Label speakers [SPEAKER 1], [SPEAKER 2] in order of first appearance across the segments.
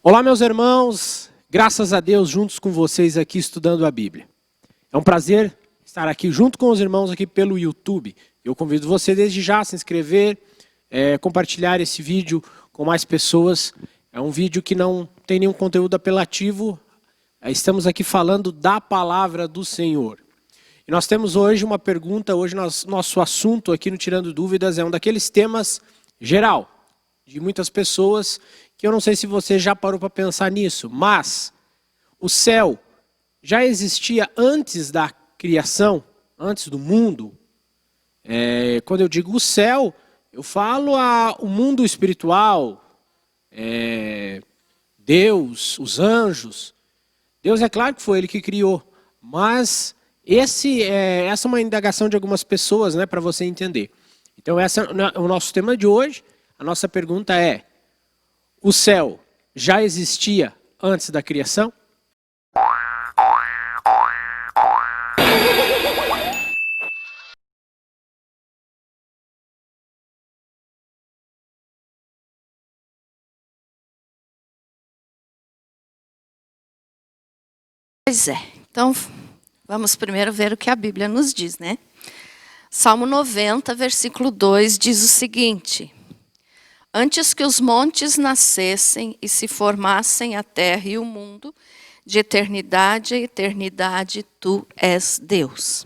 [SPEAKER 1] Olá, meus irmãos, graças a Deus, juntos com vocês aqui estudando a Bíblia. É um prazer estar aqui junto com os irmãos aqui pelo YouTube. Eu convido você desde já a se inscrever, compartilhar esse vídeo com mais pessoas. É um vídeo que não tem nenhum conteúdo apelativo. Estamos aqui falando da palavra do Senhor. E nós temos hoje uma pergunta, hoje nosso assunto aqui no Tirando Dúvidas é um daqueles temas geral, de muitas pessoas, que eu não sei se você já parou para pensar nisso, mas o céu já existia antes da criação, antes do mundo. Quando eu digo o céu, eu falo o mundo espiritual, Deus, os anjos. Deus é claro que foi Ele que criou, mas essa é uma indagação de algumas pessoas, né, para você entender. Então esse é o nosso tema de hoje. A nossa pergunta é: o céu já existia antes da criação?
[SPEAKER 2] Pois é, então vamos primeiro ver o que a Bíblia nos diz, né? Salmo 90, versículo 2 diz o seguinte: antes que os montes nascessem e se formassem a terra e o mundo, de eternidade a eternidade tu és Deus.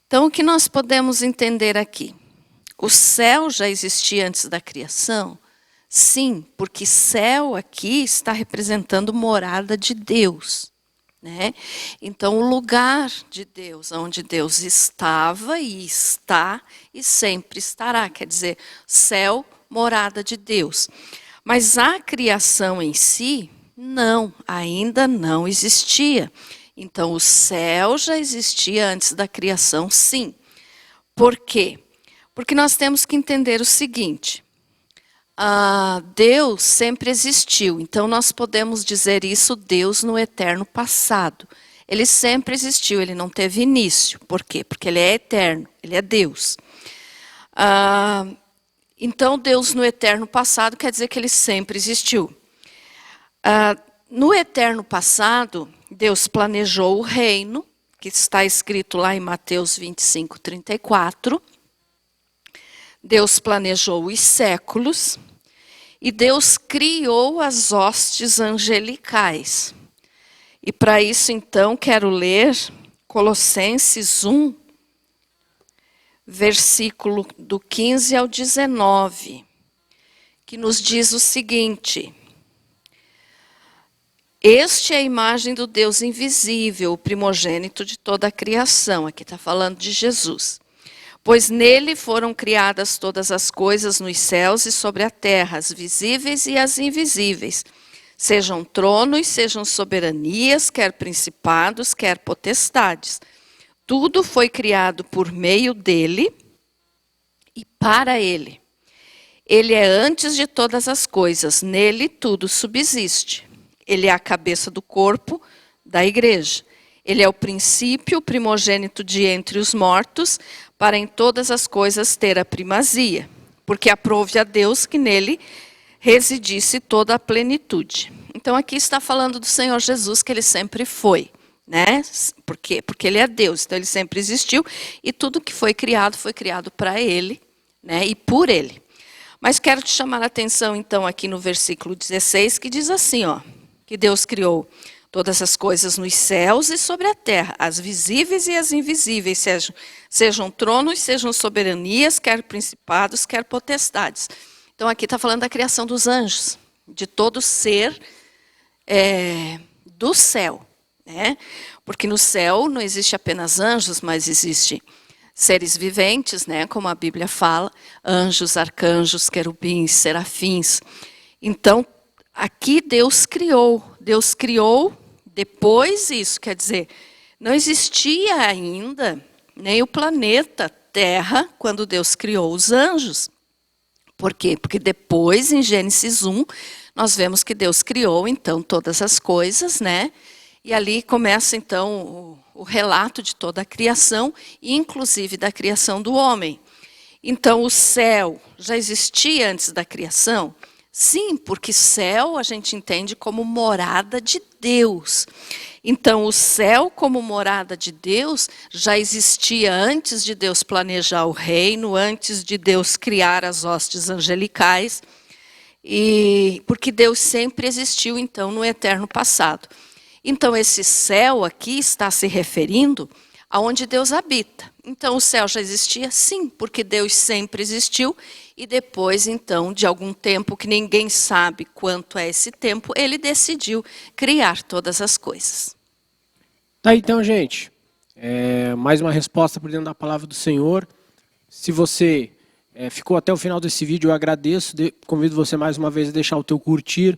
[SPEAKER 2] Então o que nós podemos entender aqui? O céu já existia antes da criação? Sim, porque céu aqui está representando morada de Deus. Né? Então o lugar de Deus, onde Deus estava e está e sempre estará, quer dizer, céu, morada de Deus. Mas a criação em si, não, ainda não existia. Então o céu já existia antes da criação, sim. Por quê? Porque nós temos que entender o seguinte: Deus sempre existiu, então nós podemos dizer isso Deus no eterno passado. Ele sempre existiu, ele não teve início. Por quê? Porque ele é eterno, ele é Deus. Então Deus no eterno passado quer dizer que ele sempre existiu. No eterno passado, Deus planejou o reino, que está escrito lá em Mateus 25, 34. Deus planejou os séculos. E Deus criou as hostes angelicais. E para isso, então, quero ler Colossenses 1, versículo do 15 ao 19, que nos diz o seguinte: este é a imagem do Deus invisível, o primogênito de toda a criação. Aqui está falando de Jesus. Pois nele foram criadas todas as coisas nos céus e sobre a terra, as visíveis e as invisíveis. Sejam tronos, sejam soberanias, quer principados, quer potestades. Tudo foi criado por meio dele e para ele. Ele é antes de todas as coisas, nele tudo subsiste. Ele é a cabeça do corpo da igreja. Ele é o princípio, o primogênito de entre os mortos, para em todas as coisas ter a primazia, porque aprouve a Deus que nele residisse toda a plenitude. Então aqui está falando do Senhor Jesus, que ele sempre foi, né? Por quê? Porque ele é Deus, então ele sempre existiu, e tudo que foi criado para ele, né? E por ele. Mas quero te chamar a atenção então aqui no versículo 16, que diz assim, ó, que Deus criou todas as coisas nos céus e sobre a terra, as visíveis e as invisíveis, sejam tronos, sejam soberanias, quer principados, quer potestades. Então aqui está falando da criação dos anjos, de todo ser do céu. Né? Porque no céu não existe apenas anjos, mas existe seres viventes, né? Como a Bíblia fala, anjos, arcanjos, querubins, serafins. Então, aqui Deus criou depois isso, quer dizer, não existia ainda nem o planeta Terra quando Deus criou os anjos. Por quê? Porque depois, em Gênesis 1, nós vemos que Deus criou, então, todas as coisas, né? E ali começa, então, o relato de toda a criação, inclusive da criação do homem. Então, o céu já existia antes da criação? Sim, porque céu a gente entende como morada de Deus. Então, o céu como morada de Deus já existia antes de Deus planejar o reino, antes de Deus criar as hostes angelicais, e porque Deus sempre existiu, então, no eterno passado. Então, esse céu aqui está se referindo aonde Deus habita. Então, o céu já existia? Sim, porque Deus sempre existiu. E depois, então, de algum tempo, que ninguém sabe quanto é esse tempo, ele decidiu criar todas as coisas.
[SPEAKER 1] Tá, então, gente. Mais uma resposta por dentro da palavra do Senhor. Se você ficou até o final desse vídeo, eu agradeço. Convido você mais uma vez a deixar o teu curtir.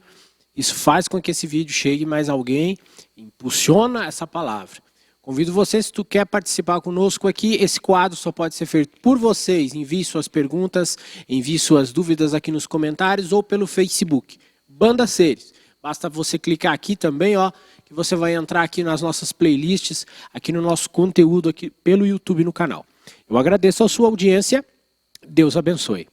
[SPEAKER 1] Isso faz com que esse vídeo chegue mais alguém, impulsiona essa palavra. Convido você, se tu quer participar conosco aqui, esse quadro só pode ser feito por vocês. Envie suas perguntas, envie suas dúvidas aqui nos comentários ou pelo Facebook. Banda Seres. Basta você clicar aqui também, ó, que você vai entrar aqui nas nossas playlists, aqui no nosso conteúdo aqui pelo YouTube no canal. Eu agradeço a sua audiência. Deus abençoe.